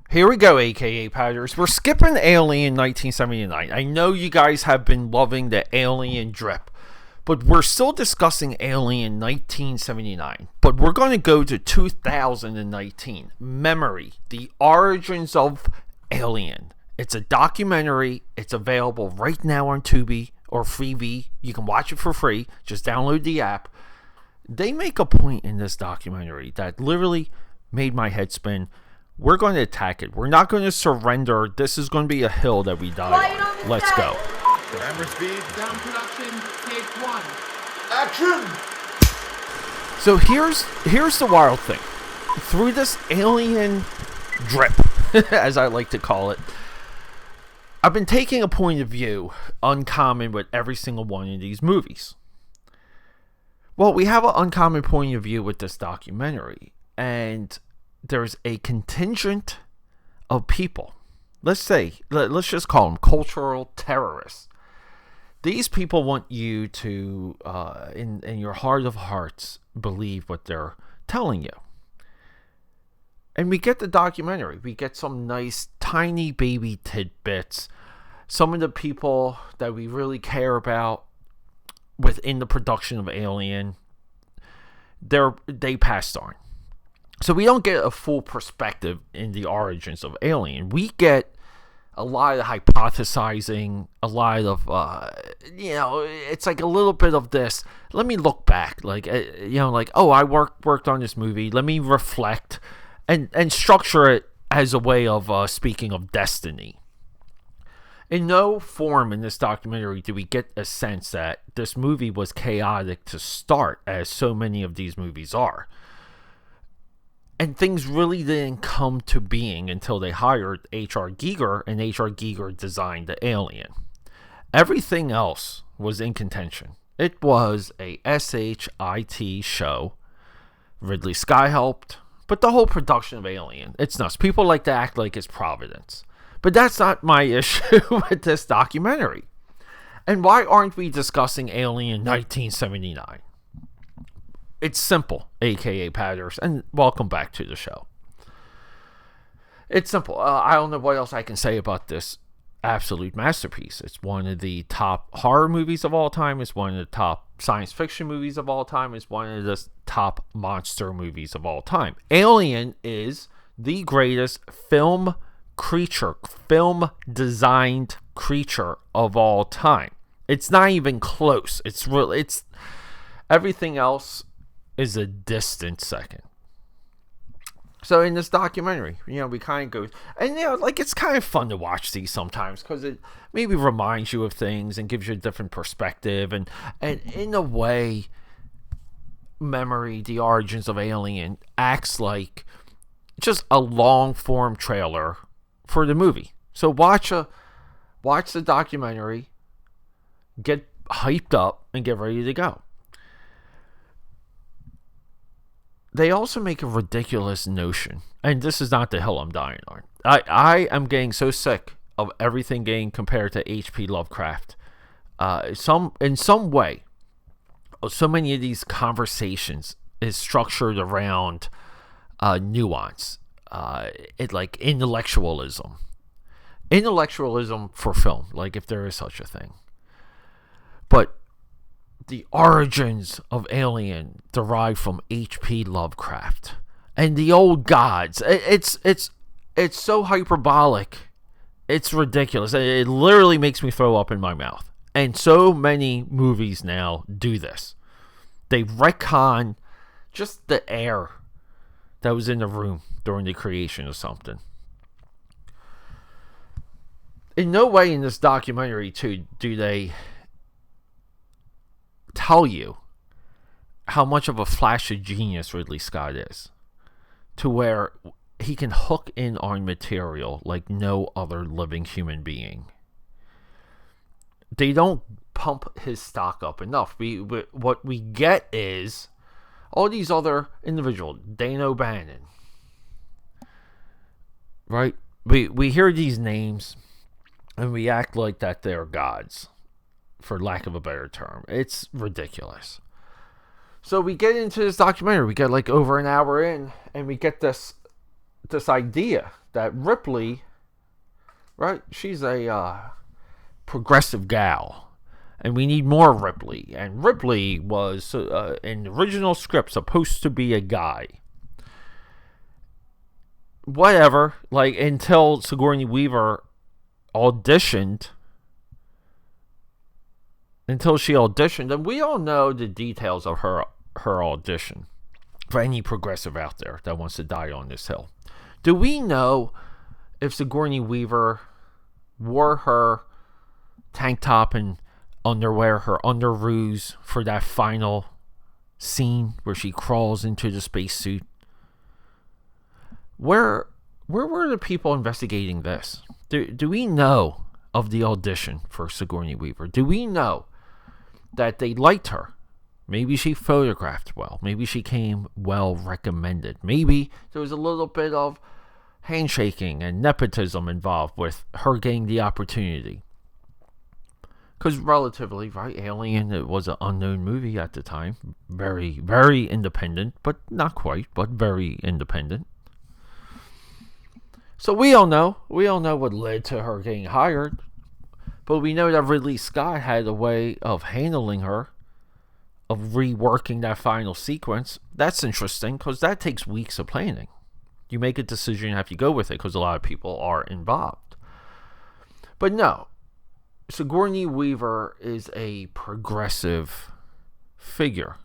Here we go, AKA Padders. We're skipping Alien 1979. I know you guys have been loving the Alien drip, but we're still discussing Alien 1979. But we're going to go to 2019. Memory, the origins of Alien. It's a documentary. It's available right now on Tubi or Freevee. You can watch it for free. Just download the app. They make a point in this documentary that literally made my head spin. We're going to attack it. We're not going to surrender. This is going to be a hill that we die on. Let's go. Camera speed. Down production, take one. Action! So here's the wild thing. Through this alien drip, as I like to call it, I've been taking a point of view uncommon with every single one of these movies. Well, we have an uncommon point of view with this documentary, and there's a contingent of people. Let's just call them cultural terrorists. These people want you to, in your heart of hearts, believe what they're telling you. And we get the documentary. We get some nice, tiny baby tidbits. Some of the people that we really care about within the production of Alien, they passed on. So we don't get a full perspective in the origins of Alien. We get a lot of hypothesizing, a lot of, it's like a little bit of this. Let me look back, I worked on this movie. Let me reflect and structure it as a way of speaking of destiny. In no form in this documentary do we get a sense that this movie was chaotic to start, as so many of these movies are. And things really didn't come to being until they hired H.R. Giger, and H.R. Giger designed the Alien. Everything else was in contention. It was a SHIT show. Ridley Scott helped, but the whole production of Alien, it's nuts. People like to act like it's Providence. But that's not my issue with this documentary. And why aren't we discussing Alien 1979? It's simple, AKA Padders, and welcome back to the show. It's simple. I don't know what else I can say about this absolute masterpiece. It's one of the top horror movies of all time. It's one of the top science fiction movies of all time. It's one of the top monster movies of all time. Alien is the greatest film designed creature of all time. It's not even close. It's everything else is a distant second. So in this documentary, we kind of go, and it's kind of fun to watch these sometimes because it maybe reminds you of things and gives you a different perspective, and in a way, Memory, the origins of Alien, acts like just a long form trailer for the movie. So watch the documentary, get hyped up, and get ready to go. They also make a ridiculous notion, and this is not the hill I'm dying on. I am getting so sick of everything getting compared to H.P. Lovecraft. In some way, so many of these conversations is structured around nuance, like intellectualism for film, like if there is such a thing. But the origins of Alien derive from H.P. Lovecraft and the old gods. It's so hyperbolic. It's ridiculous. It literally makes me throw up in my mouth. And so many movies now do this. They retcon just the air that was in the room during the creation of something. In no way in this documentary, too, do they tell you how much of a flash of genius Ridley Scott is, to where he can hook in on material like no other living human being. They don't pump his stock up enough. What we get is all these other individuals, Dane O'Bannon, right? We hear these names and we act like that they're gods, for lack of a better term. It's ridiculous. So we get into this documentary. We get like over an hour in, and we get this idea that Ripley, right? She's a progressive gal, and we need more Ripley. And Ripley was in the original script supposed to be a guy. Whatever, like until Sigourney Weaver auditioned. Until she auditioned, and we all know the details of her audition. For any progressive out there that wants to die on this hill, do we know if Sigourney Weaver wore her tank top and underwear, her underoos, for that final scene where she crawls into the spacesuit? Where were the people investigating this? Do we know of the audition for Sigourney Weaver? Do we know that they liked her? Maybe she photographed well. Maybe she came well recommended. Maybe there was a little bit of handshaking and nepotism involved with her getting the opportunity. Because relatively, right, Alien, it was an unknown movie at the time. Very, very independent, but not quite, but very independent. So we all know what led to her getting hired. But we know that Ridley Scott had a way of handling her, of reworking that final sequence. That's interesting because that takes weeks of planning. You make a decision, you have to go with it because a lot of people are involved. But no, Sigourney Weaver is a progressive figure.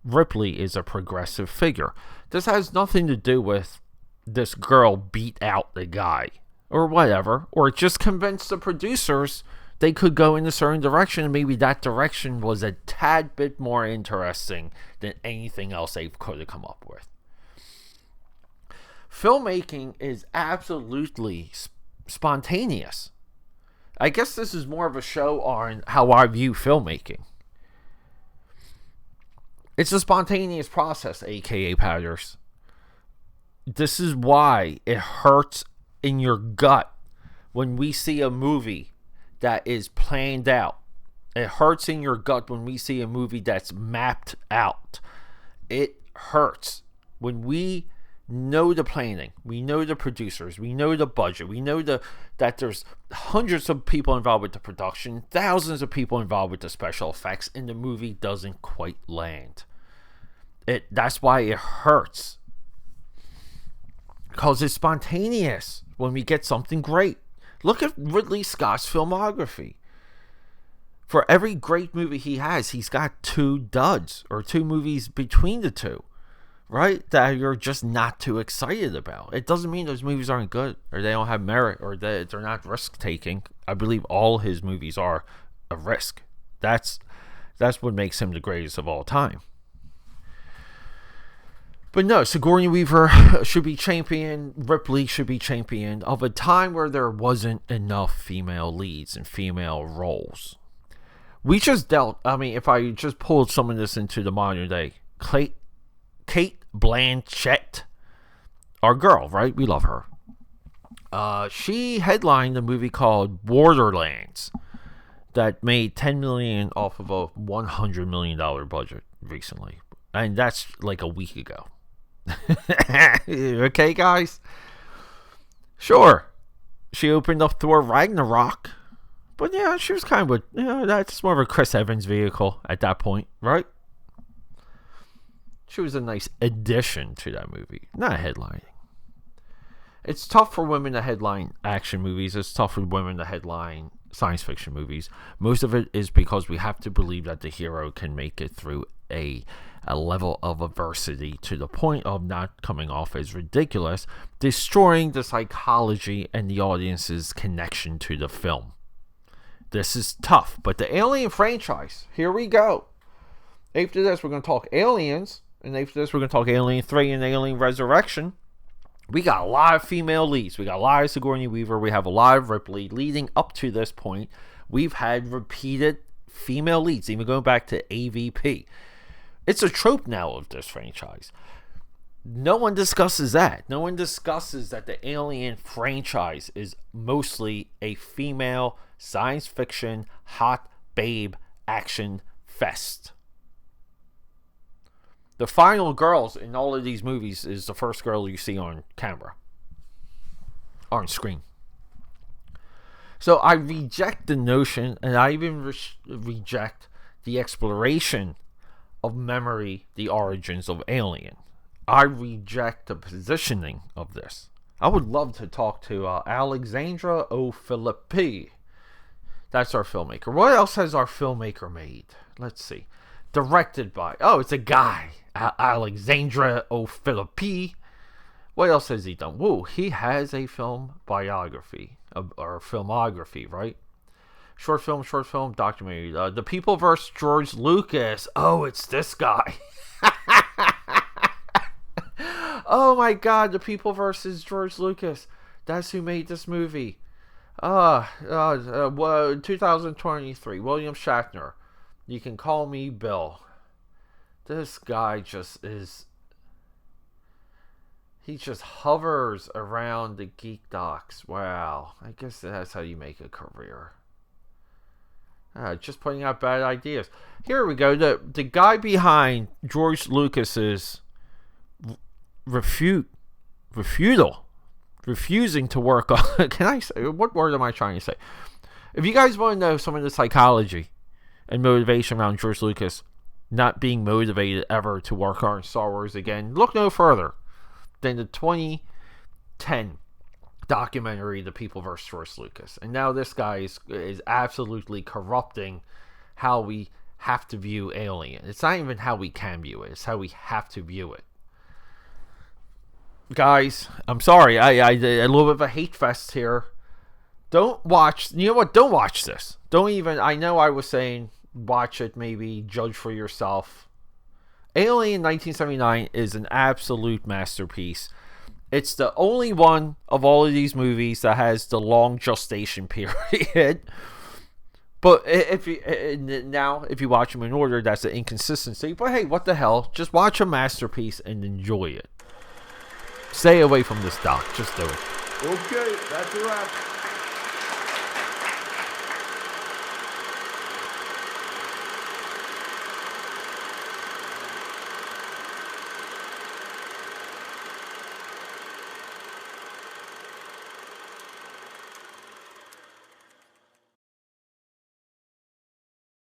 Ripley is a progressive figure. This has nothing to do with this girl beat out the guy or whatever, or just convince the producers they could go in a certain direction, and maybe that direction was a tad bit more interesting than anything else they could have come up with. Filmmaking is absolutely spontaneous. I guess this is more of a show on how I view filmmaking. It's a spontaneous process, aka Padders. This is why it hurts in your gut when we see a movie that is planned out. It hurts in your gut when we see a movie that's mapped out. It hurts when we know the planning, we know the producers, we know the budget, we know that there's hundreds of people involved with the production, thousands of people involved with the special effects, and the movie doesn't quite land. That's why it hurts. Because it's spontaneous when we get something great. Look at Ridley Scott's filmography. For every great movie he has, he's got 2 duds or 2 movies between the two, right? That you're just not too excited about. It doesn't mean those movies aren't good or they don't have merit or they're not risk-taking. I believe all his movies are a risk. That's what makes him the greatest of all time. But no, Sigourney Weaver should be championed. Ripley should be championed of a time where there wasn't enough female leads and female roles. We just dealt, if I just pulled some of this into the modern day, Kate Blanchett, our girl, right? We love her. She headlined a movie called Borderlands that made $10 million off of a $100 million budget recently. And that's like a week ago. Okay, guys? Sure. She opened up Thor Ragnarok. But yeah, she was kind of, that's more of a Chris Evans vehicle at that point, right? She was a nice addition to that movie, not headlining. It's tough for women to headline action movies. It's tough for women to headline science fiction movies. Most of it is because we have to believe that the hero can make it through a level of adversity to the point of not coming off as ridiculous, destroying the psychology and the audience's connection to the film. This is tough, but the Alien franchise, here we go. After this, we're going to talk Aliens, and after this, we're going to talk Alien 3 and Alien Resurrection. We got a lot of female leads. We got a lot of Sigourney Weaver. We have a lot of Ripley. Leading up to this point, we've had repeated female leads, even going back to AVP. It's a trope now of this franchise. No one discusses that. No one discusses that the Alien franchise is mostly a female science fiction hot babe action fest. The final girls in all of these movies is the first girl you see on camera. on screen. So I reject the notion, and I even reject the exploration of memory, the origins of Alien. I reject the positioning of this. I would love to talk to Alexandra O'Philippi. That's our filmmaker. What else has our filmmaker made? Let's see. Directed by, it's a guy. Alexandra O'Philippi. What else has he done? Whoa, he has a film biography, or filmography, right? Short film, documentary. The People vs. George Lucas. Oh, it's this guy. Oh my God, The People vs. George Lucas. That's who made this movie. 2023. William Shatner. You can call me Bill. This guy just is... He just hovers around the geek docs. Wow. I guess that's how you make a career. Just putting out bad ideas. Here we go. The guy behind George Lucas's refusing to work on... Can I say... What word am I trying to say? If you guys want to know some of the psychology and motivation around George Lucas not being motivated ever to work on Star Wars again, look no further than the 2010 documentary, The People vs. George Lucas. And now this guy is absolutely corrupting how we have to view Alien. It's not even how we can view it. It's how we have to view it. Guys, I'm sorry. I did a little bit of a hate fest here. Don't watch... You know what? Don't watch this. Don't even... I know I was saying watch it, maybe judge for yourself. Alien 1979 is an absolute masterpiece. It's the only one of all of these movies that has the long gestation period. But if you watch them in order, that's an inconsistency. But hey, what the hell? Just watch a masterpiece and enjoy it. Stay away from this doc. Just do it. Okay, that's a wrap.